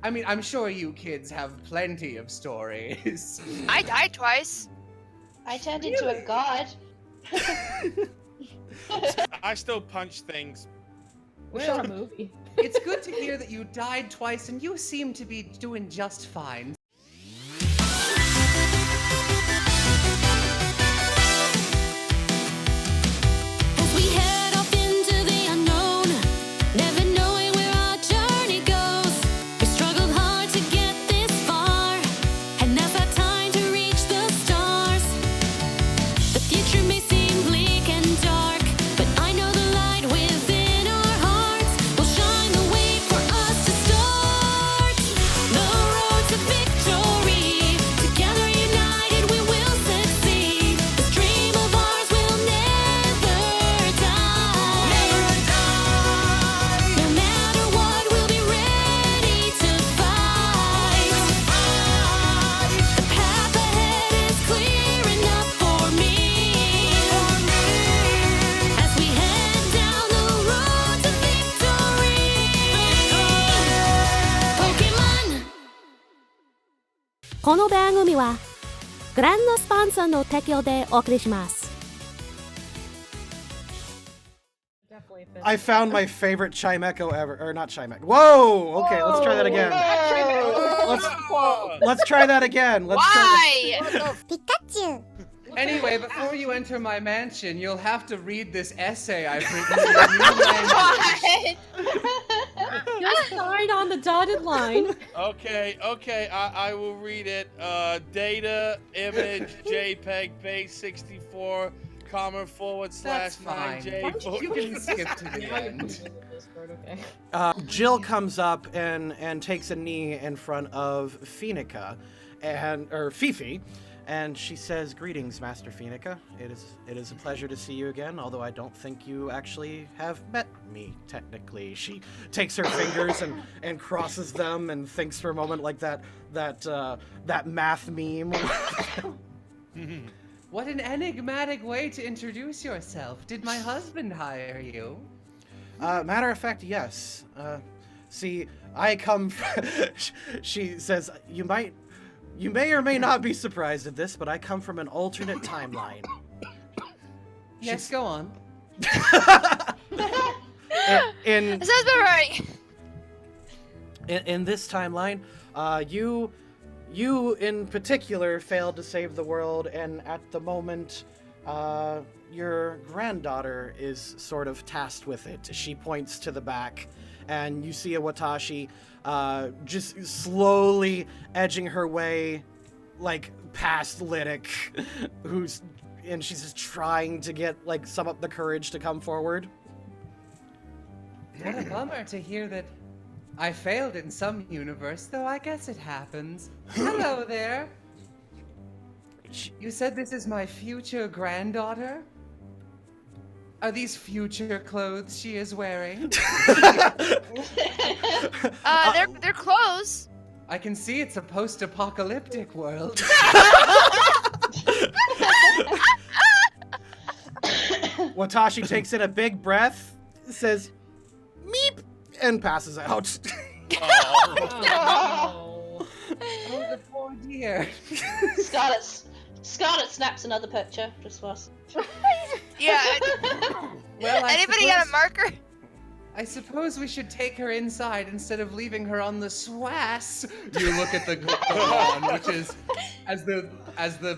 I mean, I'm sure you kids have plenty of stories. I died twice. I turned into a god. I still punch things. We shot a movie. It's good to hear that you died twice and you seem to be doing just fine. Definitely この番組はグランドスポンサーの提供でお送りします。 I found my favorite chime echo ever, or not chime echo. Whoa! Okay, let's try that again. Let's try that again. Why? Pikachu. Anyway, before you enter my mansion, you'll have to read this essay I've written in your new language. Just sign on the dotted line. Okay, I will read it. Data, image, JPEG, base 64, comma That's fine. 9J. You can skip to the end. Jill comes up and takes a knee in front of Phoenica, or Fifi, and she says, "Greetings, Master Phoenica. It is a pleasure to see you again, although I don't think you actually have met me, technically." She takes her fingers and crosses them and thinks for a moment like that math meme. What an enigmatic way to introduce yourself. Did my husband hire you? Matter of fact, yes. See, I come from... She says, you may or may not be surprised at this, but I come from an alternate timeline. Yes, go on. in That sounds about right. in this timeline, you in particular failed to save the world, and at the moment, your granddaughter is sort of tasked with it. She points to the back, and you see a Watashi just slowly edging her way, like, past Lydic, and she's just trying to get, like, some up the courage to come forward. What a bummer to hear that I failed in some universe, though I guess it happens. Hello there. You said this is my future granddaughter? Are these future clothes she is wearing? They're clothes. I can see it's a post-apocalyptic world. Watashi takes in a big breath, says, "Meep," and passes out. Oh. Oh, the poor dear. Scarlet snaps another picture just for us. Yeah. Well, Anybody got a marker? I suppose we should take her inside instead of leaving her on the swass. You look at the lawn, which is as the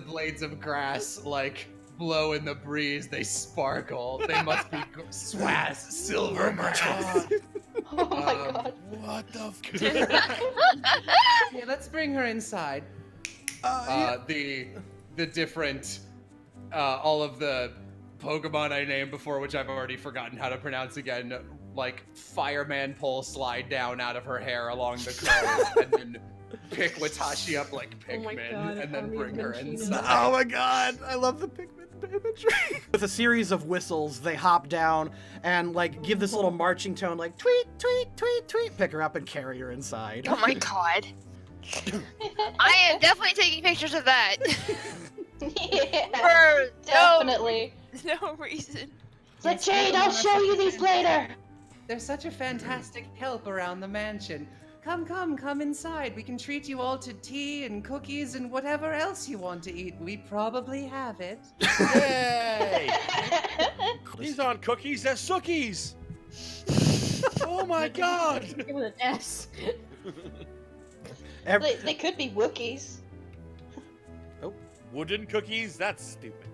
blades of grass like blow in the breeze, they sparkle. They must be swass, silver grass. Oh my god. What the f? Yeah, let's bring her inside. The different all of the Pokemon I named before, which I've already forgotten how to pronounce again, like fireman pole slide down out of her hair along the curve and then pick Watashi up like Pikmin God, and then army bring her machines. inside. Oh my god, I love the Pikmin imagery. With a series of whistles, they hop down and like give this little marching tone, like tweet, tweet, tweet, tweet, pick her up and carry her inside. Oh my god. I am definitely taking pictures of that. Yeah, For definitely. no reason. It's like, Jade, I'll show you these later. They're such a fantastic help around the mansion. Come inside. We can treat you all to tea and cookies and whatever else you want to eat. We probably have it. Yay! These aren't cookies, they're sookies! Oh my god! With an S. They could be Wookiees. Wooden cookies? That's stupid.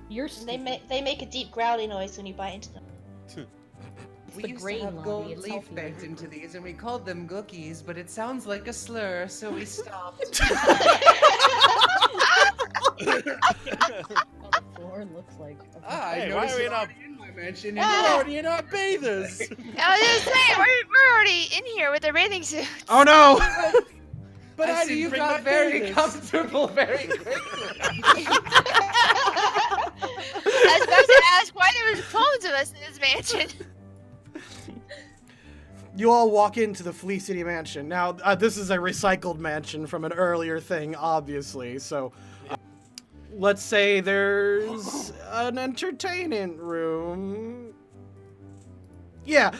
You're And stupid. they make a deep growly noise when you bite into them. We the used to grain have lobby, gold it's leaf healthier. baked into these, and we called them gookies, but it sounds like a slur, so we stopped. How the floor looks like. I Hey, why noticed are we you're not- already in my mansion. We're already in our bathers! I was just saying, we're already in here with the bathing suit. Oh no! But I see didn't you bring got my very bathers. comfortable very quickly. I was about to ask why there was clones of us in this mansion. You all walk into the Felicity mansion. Now, this is a recycled mansion from an earlier thing, obviously. So, let's say there's an entertainment room. Yeah.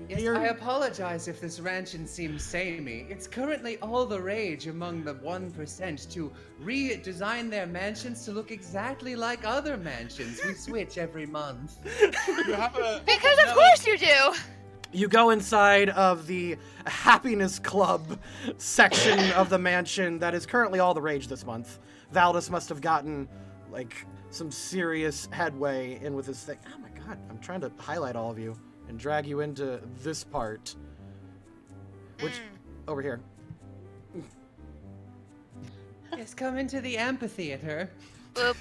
Yes, You're- I apologize if this mansion seems samey. It's currently all the rage among the 1% to redesign their mansions to look exactly like other mansions. We switch every month. You have a, Because of course you do. You go inside of the Happiness Club section of the mansion that is currently all the rage this month. Valdis must have gotten, like, some serious headway in with his thing. Oh my god, I'm trying to highlight all of you and drag you into this part. Which, over here. Yes, come into the amphitheater. Boop.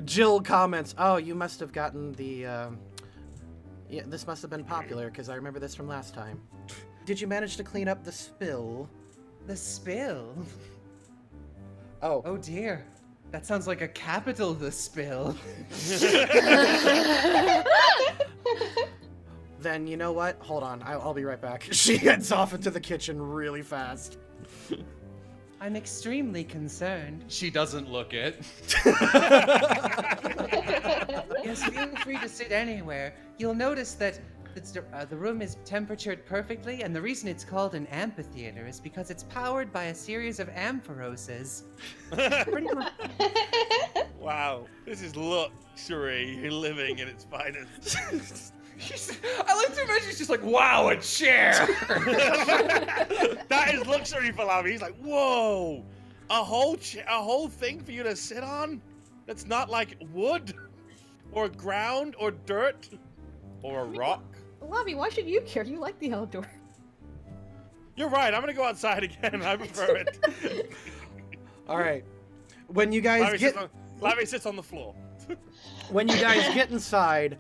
Jill comments, oh, you must have gotten the, yeah, this must have been popular, because I remember this from last time. Did you manage to clean up the spill? The spill? Oh, Oh dear. That sounds like a capital, the spill. then you know what? Hold on, I'll be right back. She heads off into the kitchen really fast. I'm extremely concerned. She doesn't look it. Yes, feel free to sit anywhere. You'll notice that the room is temperatured perfectly, and the reason it's called an amphitheater is because it's powered by a series of amphiroses. Pretty much. wow, this is luxury living in its finest. I like to imagine she's just like, wow, a chair! That is luxury for Lavi. He's like, whoa, a whole thing for you to sit on? That's not like wood, or ground, or dirt, or a rock. Lavi, why should you care? You like the outdoor. You're right. I'm gonna go outside again. I prefer it. All right. When you guys Lavi sits on the floor. when you guys get inside,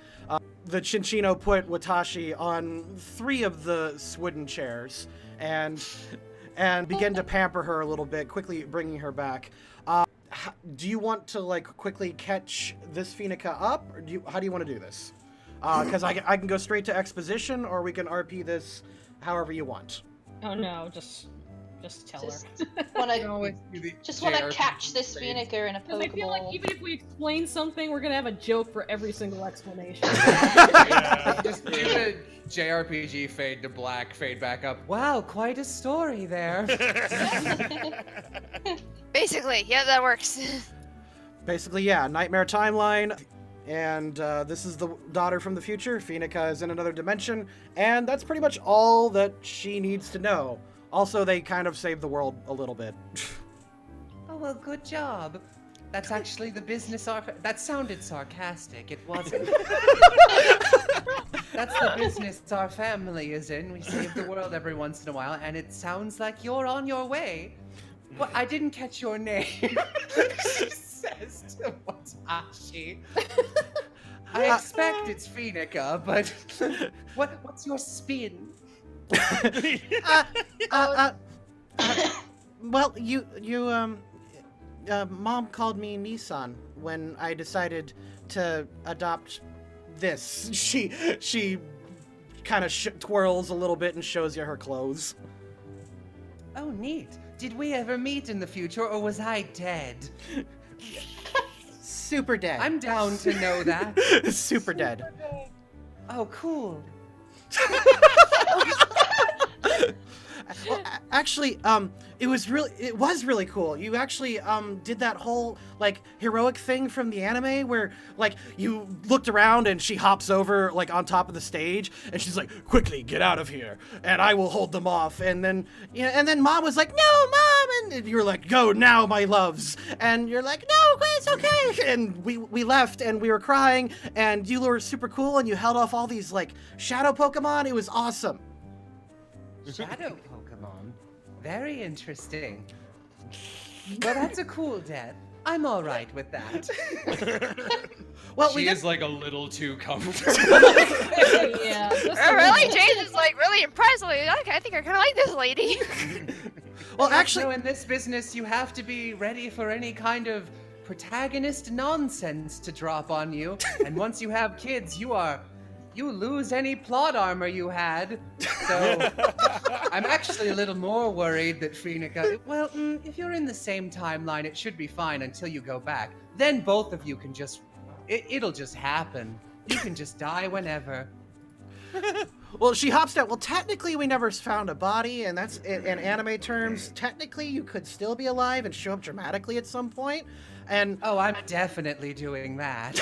the Cinchino put Watashi on 3 of the wooden chairs and begin to pamper her a little bit, quickly bringing her back. Do you want to like quickly catch this Phoenica up, or how do you want to do this? Because I can go straight to exposition, or we can RP this however you want. Oh no, just tell Just her. wanna catch this Phoenica in a Because I feel like Pokeball. even if we explain something, we're gonna have a joke for every single explanation. Just do a JRPG fade to black, fade back up. Wow, quite a story there. Basically, yeah, that works. Basically, yeah, nightmare timeline. And this is the daughter from the future. Phoenica is in another dimension. And that's pretty much all that she needs to know. Also, they kind of saved the world a little bit. Oh, well, good job. That's actually the business that sounded sarcastic. It wasn't. That's the business our family is in. We save the world every once in a while, and it sounds like you're on your way. Well, I didn't catch your name. She says to Watashi. I expect it's Phoenica, but what's your spin? Well, Mom called me Nissan when I decided to adopt this. She kind of twirls a little bit and shows you her clothes. Oh, neat. Did we ever meet in the future, or was I dead? Super dead. I'm down to know that. Super dead. Oh, cool. Well, actually, it was really cool. You actually did that whole like heroic thing from the anime where like you looked around and she hops over like on top of the stage and she's like, "Quickly, get out of here, and I will hold them off." And then Mom was like, "No, Mom," and you were like, "Go now, my loves," and you're like, "No, it's okay." And we left and we were crying and you were super cool and you held off all these like shadow Pokemon. It was awesome. Shadow Pokemon. Very interesting. Well, that's a cool death. I'm all right with that. Well, she is like a little too comfortable. Yeah. Really? James is like really impressed. Like, I think I kind of like this lady. Well, actually, no, in this business, you have to be ready for any kind of protagonist nonsense to drop on you. And once you have kids, you lose any plot armor you had. So I'm actually a little more worried that Phoenica, well, if you're in the same timeline, it should be fine until you go back. Then both of you can it'll just happen. You can just die whenever. well, she hops down. Well, technically, we never found a body, and that's in anime terms. Technically, you could still be alive and show up dramatically at some point. And oh, I'm definitely doing that.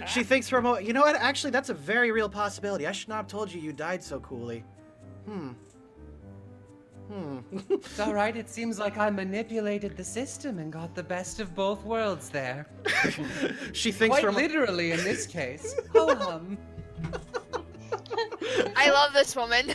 she thinks for a moment, you know what? Actually, that's a very real possibility. I should not have told you died so coolly. It's all right. It seems like I manipulated the system and got the best of both worlds there. She thinks quite literally in this case. Ho-hum. I love this woman.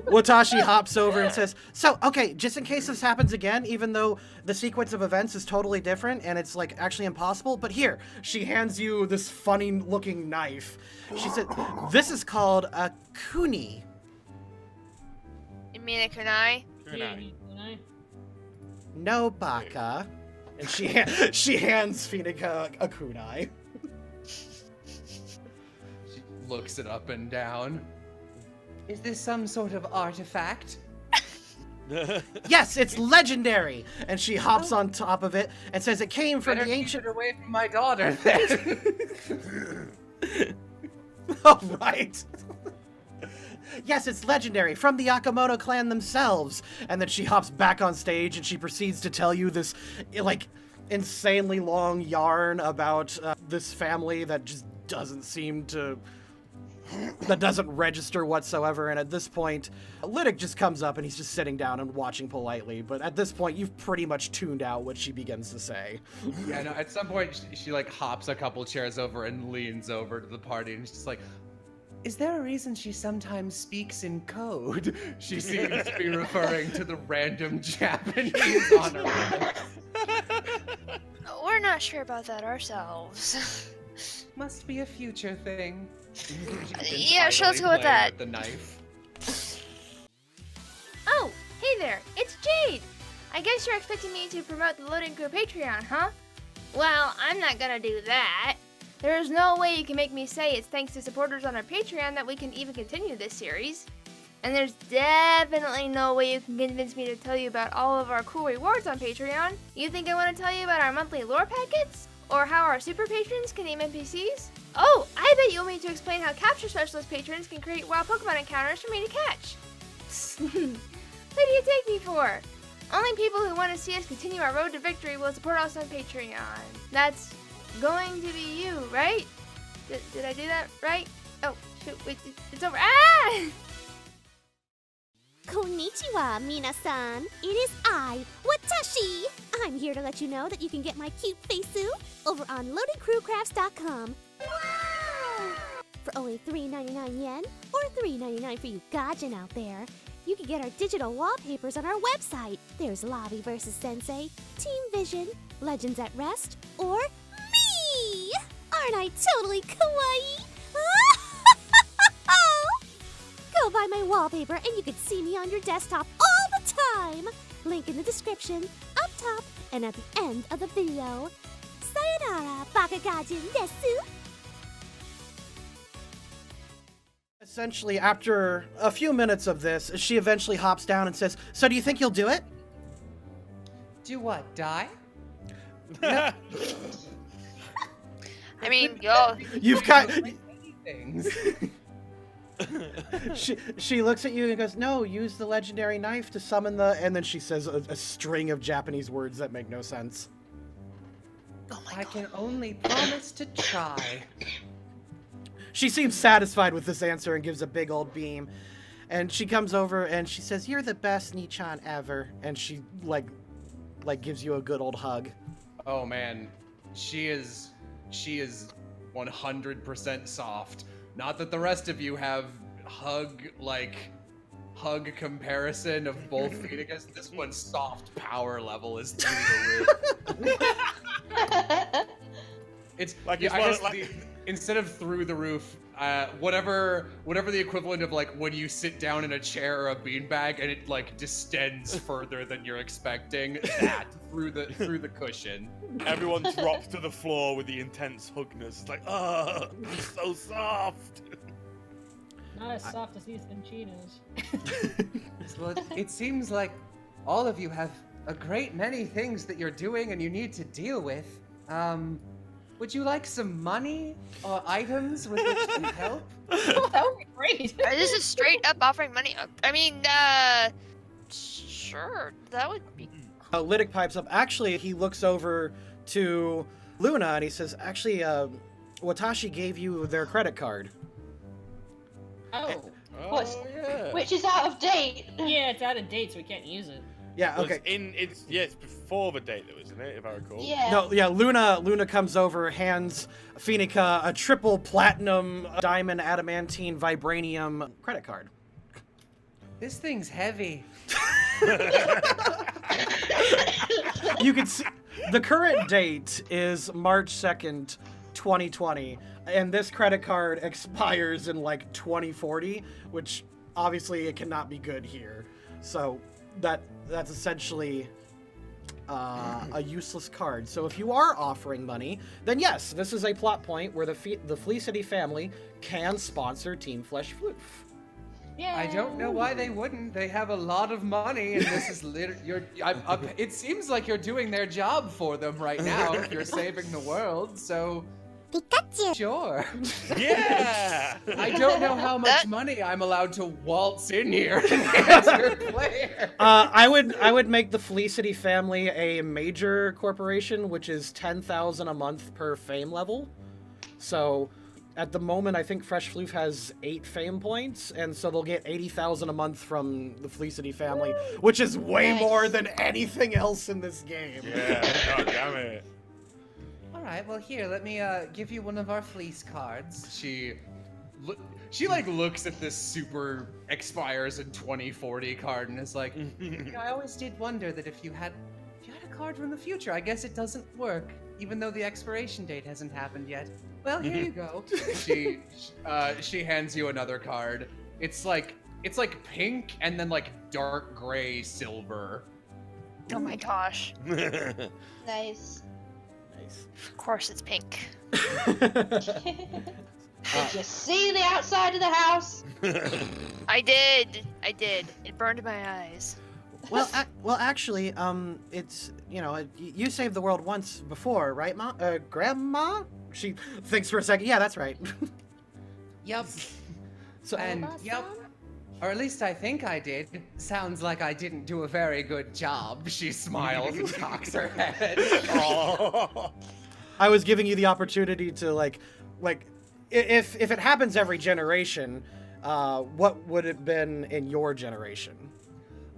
Watashi hops over and says, "So, okay, just in case this happens again, even though the sequence of events is totally different and it's like actually impossible, but here," she hands you this funny looking knife. She said, "This is called a kuni." You mean a kunai? No, baka. And she hands Phoenica a kunai. She looks it up and down. Is this some sort of artifact? Yes, it's legendary. And she hops on top of it and says it came from Better the keep ancient. it away from my daughter then. Oh, right. Yes, it's legendary from the Akamoto clan themselves. And then she hops back on stage and she proceeds to tell you this, like, insanely long yarn about this family that just doesn't seem to. That doesn't register whatsoever. And at this point, Lydic just comes up and he's just sitting down and watching politely. But at this point, you've pretty much tuned out what she begins to say. Yeah, no, at some point, she like hops a couple chairs over and leans over to the party and she's just like, "Is there a reason she sometimes speaks in code?" She seems to be referring to the random Japanese on her lips. We're not sure about that ourselves. Must be a future thing. Yeah, sure, let's go with that. The knife. Oh, hey there, it's Jade! I guess you're expecting me to promote the Loading Crew Patreon, huh? Well, I'm not gonna do that. There's no way you can make me say it's thanks to supporters on our Patreon that we can even continue this series. And there's definitely no way you can convince me to tell you about all of our cool rewards on Patreon. You think I want to tell you about our monthly lore packets? Or how our super patrons can name NPCs? Oh, I bet you want me to explain how capture specialist patrons can create wild Pokemon encounters for me to catch. Who do you take me for? Only people who want to see us continue our road to victory will support us on Patreon. That's going to be you, right? Did I do that right? Oh, shoot, wait, it's over. Ah! Konnichiwa, minasan. It is I, Watashi. I'm here to let you know that you can get my cute face suit over on LoadingCrewCrafts.com. Wow! For only $3.99 yen, or $3.99 for you gajin out there, you can get our digital wallpapers on our website. There's Lobby vs. Sensei, Team Vision, Legends at Rest, or me! Aren't I totally kawaii? Go buy my wallpaper and you can see me on your desktop all the time. Link in the description, up top, and at the end of the video. Sayonara, Bakagajin desu. Essentially, after a few minutes of this, she eventually hops down and says, "So do you think you'll do it?" Do what, die? I mean, yo. You've got... things. she looks at you and goes, "No, use the legendary knife to summon the..." And then she says a string of Japanese words that make no sense. Oh my I god. can only promise to try. She seems satisfied with this answer and gives a big old beam. And she comes over and she says, "You're the best Nichan ever." And she like gives you a good old hug. Oh man, she is 100% soft. Not that the rest of you have hug comparison of both Phoenicas. This one's soft power level is through the roof. It's Like yeah, it's I one- guess like- instead of through the roof, whatever the equivalent of like when you sit down in a chair or a beanbag and it like distends further than you're expecting, that through the cushion. Everyone drops to the floor with the intense hugness. It's like, oh, it's so soft. Not as soft as these conchitas. Well, it seems like all of you have a great many things that you're doing and you need to deal with. Would you like some money or items with which to help? That would be great. This is straight up offering money. I mean, sure, that would be. Lydic pipes up. Actually, he looks over to Luna and he says, "Actually, Watashi gave you their credit card." Oh. What's- yeah. Which is out of date. Yeah, it's out of date, so we can't use it. Yeah, Well, okay. It's before the date though, isn't it? If I recall. Yeah. No, yeah, Luna comes over, hands Phoenica a triple platinum diamond adamantine vibranium credit card. This thing's heavy. You can see the current date is March 2nd, 2020, and this credit card expires in like 2040, which obviously it cannot be good here. So that's essentially a useless card. So if you are offering money, then yes, this is a plot point where the Felicity family can sponsor Team Flesh Floof. Yeah. I don't know why they wouldn't. They have a lot of money, and this is it seems like you're doing their job for them right now. If you're saving the world, so Pikachu! sure. Yeah. I don't know how much money I'm allowed to waltz in here as your player. I would make the Felicity family a major corporation, which is 10,000 a month per fame level. So at the moment, I think Fresh Floof has 8 fame points, and so they'll get 80,000 a month from the Felicity family, which is way Nice. more than anything else in this game. Yeah. God damn it. All right, well here, let me give you one of our fleece cards. She like looks at this super expires in 2040 card and is like, you know, I always did wonder that if you had a card from the future, I guess it doesn't work, even though the expiration date hasn't happened yet. Well, here you go. She hands you another card. It's like pink and then like dark gray silver. Oh my gosh. Nice. Nice. Of course it's pink. Did you see the outside of the house? I did. It burned my eyes. Well, actually, it's, you know, you saved the world once before, right, Grandma? She thinks for a second. Yeah, that's right. Yep. So, And yep. Or at least I think I did. Sounds like I didn't do a very good job. She smiles and cocks her head. Oh. I was giving you the opportunity to like, if it happens every generation, what would it been in your generation?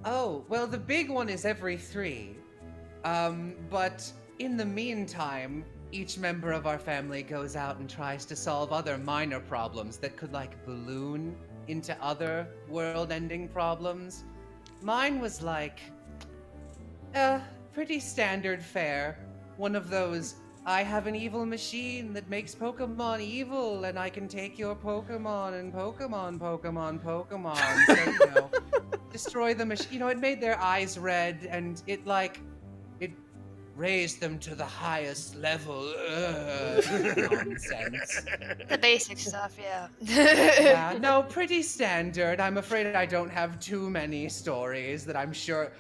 Oh, well, the big one is every 3. But in the meantime, each member of our family goes out and tries to solve other minor problems that could, like, balloon into other world-ending problems. Mine was like, pretty standard fare. One of those, I have an evil machine that makes Pokemon evil, and I can take your Pokemon and Pokemon. So, you know, destroy the machine. You know, it made their eyes red, and it raised them to the highest level. Nonsense. The basic stuff, yeah. Yeah, no, pretty standard. I'm afraid I don't have too many stories that I'm sure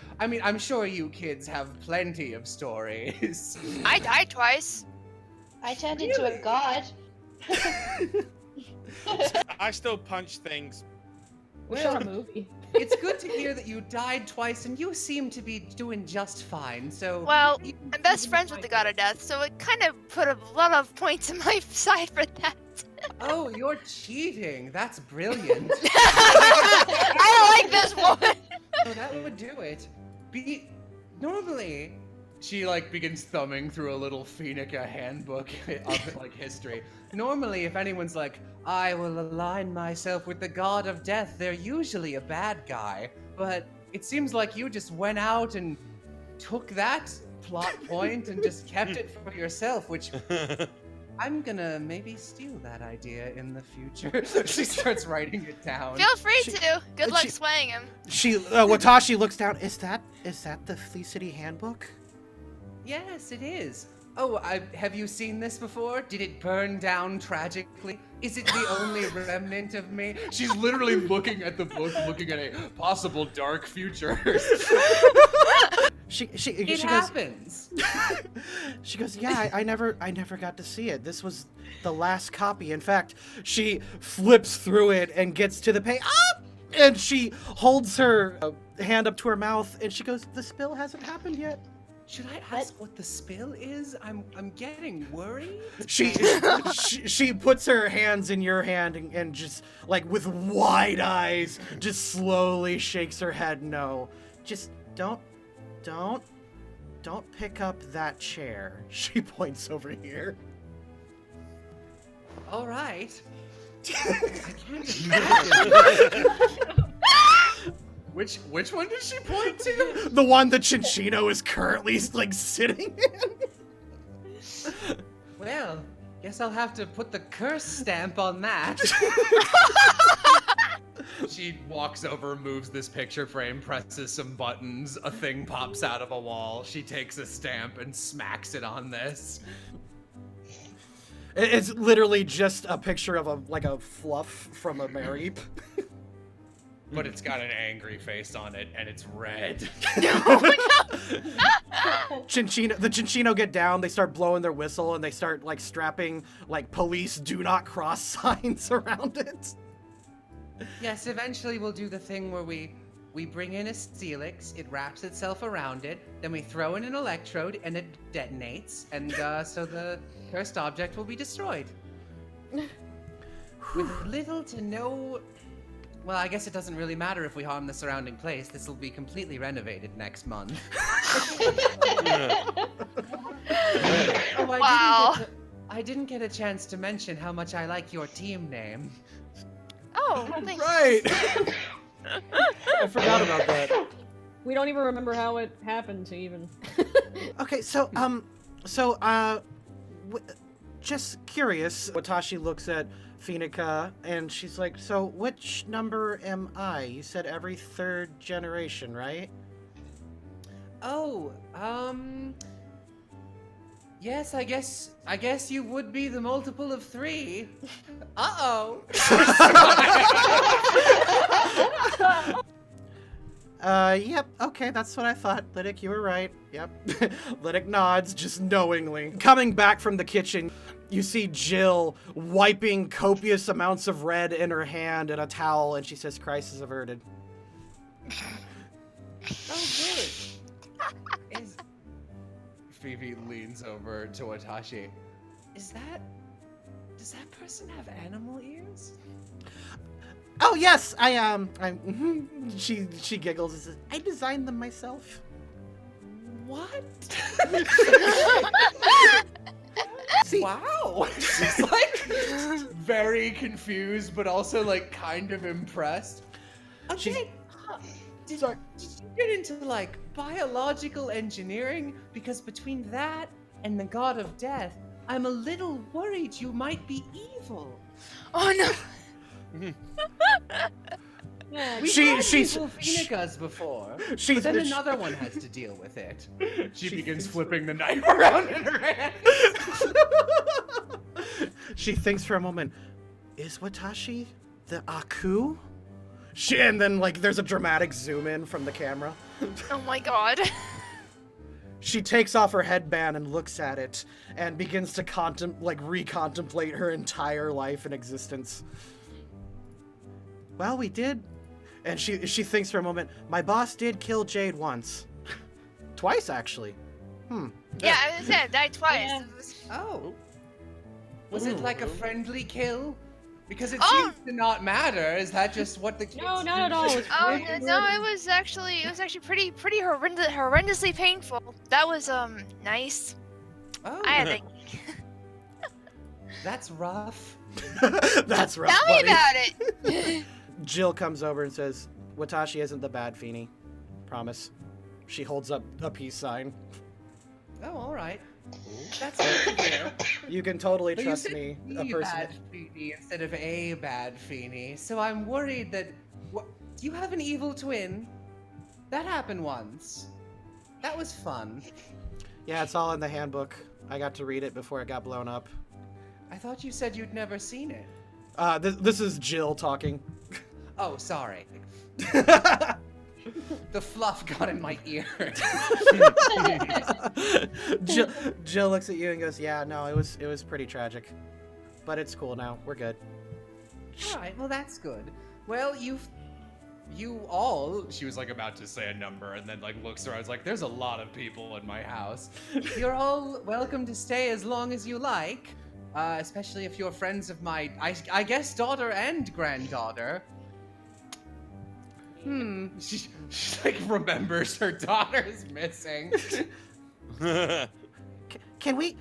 you kids have plenty of stories. I died twice. I turned into a god. I still punch things. We shot a movie. It's good to hear that you died twice and you seem to be doing just fine. So Well, you- I'm best friends with the god of death, so it kind of put a lot of points on my side for that. Oh, you're cheating. That's brilliant. I like this one. Oh, that would do it. Normally, she like begins thumbing through a little Phoenica handbook of like history. Normally, if anyone's like, I will align myself with the god of death, they're usually a bad guy. But it seems like you just went out and took that plot point and just kept it for yourself, which I'm gonna maybe steal that idea in the future. She starts writing it down. Feel free to. Good luck she- swaying him. Watashi looks down. Is that the Felicity handbook? Yes, it is. Oh, have you seen this before? Did it burn down tragically? Is it the only remnant of me? She's literally looking at the book, looking at a possible dark future. She It goes, happens. she goes, yeah, I never got to see it. This was the last copy. In fact, she flips through it and gets to the page. And she holds her hand up to her mouth and she goes, the spill hasn't happened yet. Should I ask what the spill is? I'm getting worried. She puts her hands in your hand and just like with wide eyes just slowly shakes her head no. Just don't pick up that chair. She points over here. All right. I can't imagine. Which one did she point to? The one that Chinchino is currently like sitting in. Well, guess I'll have to put the curse stamp on that. She walks over, moves this picture frame, presses some buttons, a thing pops out of a wall. She takes a stamp and smacks it on this. It's literally just a picture of a fluff from a Mareep. But it's got an angry face on it, and it's red. The Chinchino get down, they start blowing their whistle, and they start like strapping like police do not cross signs around it. Yes, eventually we'll do the thing where we bring in a Steelix, it wraps itself around it, then we throw in an electrode, and it detonates, and so the cursed object will be destroyed. With little to no... Well, I guess it doesn't really matter if we harm the surrounding place. This will be completely renovated next month. Wow. I didn't get a chance to mention how much I like your team name. Oh, thanks. Right. I forgot about that. We don't even remember how it happened to even. Okay, just curious. Watashi looks at Phoenica and she's like, so which number am I? You said every third generation, right? Oh, yes, I guess you would be the multiple of 3. Uh-oh. Yep, okay, that's what I thought. Lydic, you were right. Yep. Lydic nods, just knowingly. Coming back from the kitchen, you see Jill wiping copious amounts of red in her hand in a towel, and she says, crisis averted. Oh, good. Phoebe leans over to Watashi. Does that person have animal ears? Oh yes, she giggles and says, I designed them myself. What? See, Wow. She's like very confused, but also like kind of impressed. Okay. Did you get into like biological engineering? Because between that and the god of death, I'm a little worried you might be evil. Oh no. Yeah, We've had evil Phoenicas before, but then another one has to deal with it. She begins flipping the knife around in her hand. She thinks for a moment, is Watashi the Aku? And then like there's a dramatic zoom in from the camera. Oh my god. She takes off her headband and looks at it and begins to recontemplate her entire life and existence. Well, we did. And she thinks for a moment, my boss did kill Jade once. Twice, actually. Yeah, I said died twice. Yeah. Oh. Was it Ooh. like a friendly kill? Because it Oh. seems to not matter. Is that just what the kids No, do? not at all. It's Oh really no, weird. it was actually pretty horrendously painful. That was nice. Oh, I had to that's rough. That's rough, tell me buddy. about it. Jill comes over and says, Watashi isn't the bad Feeny. Promise. She holds up a peace sign. Oh, all right. That's good to hear. You can totally But you trust said me, a the person. bad Feeny instead of a bad Feeny, so I'm worried that. What? Do you have an evil twin? That happened once. That was fun. Yeah, it's all in the handbook. I got to read it before it got blown up. I thought you said you'd never seen it. This is Jill talking. Oh, sorry. The fluff got in my ear. Jill looks at you and goes, "Yeah, no, it was pretty tragic, but it's cool now. We're good." All right, well that's good. Well, you all. She was like about to say a number and then like looks around. It's like there's a lot of people in my house. You're all welcome to stay as long as you like, especially if you're friends of my, I guess, daughter and granddaughter. She like remembers her daughter's missing. Can we?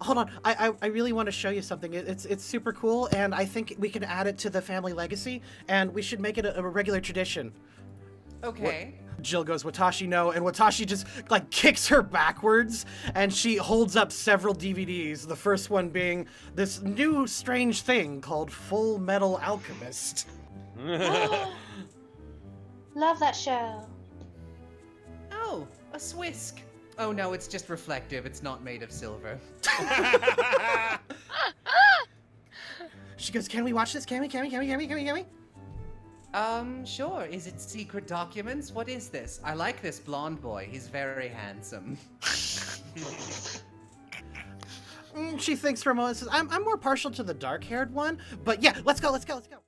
Hold on. I really want to show you something. It's super cool, and I think we can add it to the family legacy, and we should make it a regular tradition. Okay. Jill goes, Watashi, no, and Watashi just like kicks her backwards, and she holds up several DVDs. The first one being this new strange thing called Full Metal Alchemist. Love that show. Oh, a Swisk. Oh no, it's just reflective. It's not made of silver. She goes, can we watch this? Can we? Sure. Is it secret documents? What is this? I like this blonde boy. He's very handsome. She thinks for a moment, says, I'm more partial to the dark-haired one, but yeah, let's go.